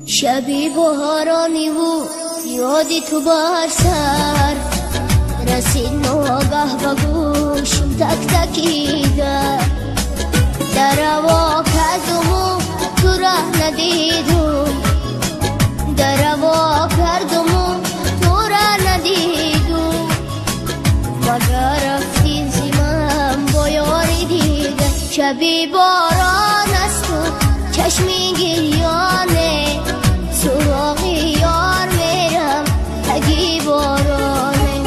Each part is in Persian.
شبی بارانی و یادی تو بر سر رسید ناگه به گوشم تک تکیده در هوا کردم و تو ره ندیدم در هوا کردم و تو ره ندیدم مگر رفتی زیمم با یاری دیگه شبی باران است و چشمی گریانه سراغ یار میرم اگی بارانه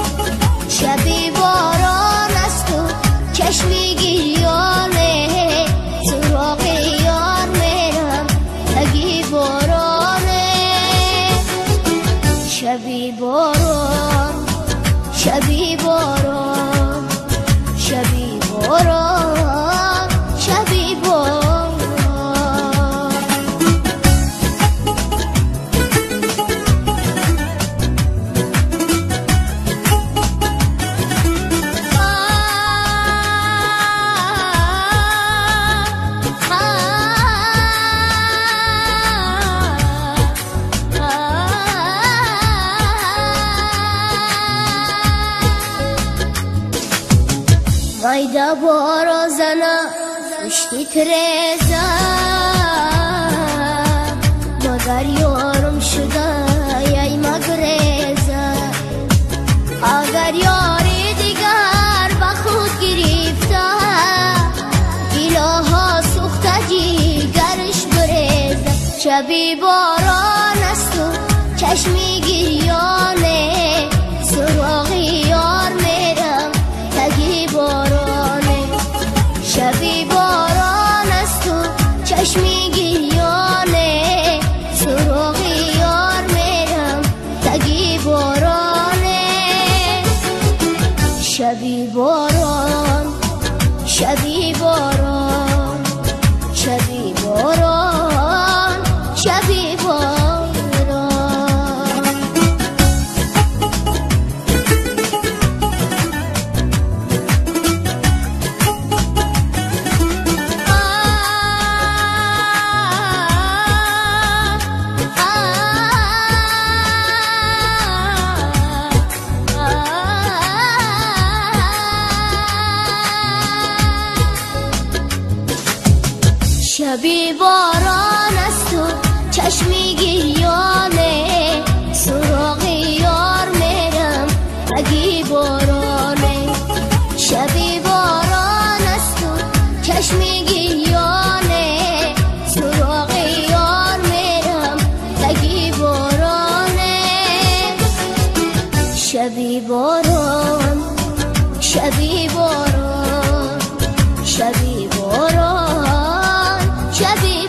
شبی باران است و چشمی گریانه سراغ یار میرم اگی بارانه شبی باران شبی باران شبی باران شبی باران Майда борозана пушти треза Магар yorум шуда яй магреза Агар ёри дигар ба худ гирифта Илоҳо сухта ҷигарш буреза Шаби борон асту чашми гирёне Суроғи ёр мерам таги борone شبی باران است و چشمی گریانه سراغ یار میرم تگی بارانه شبی باران شبی باران شبی باران شبی باران شبی باران است و چشمی گریانه سراغ یار میرم اگی بارانه شبی باران است و چشمی گریانه سراغ یار میرم اگی بارانه شبی باران شبی باران شبی باران شبی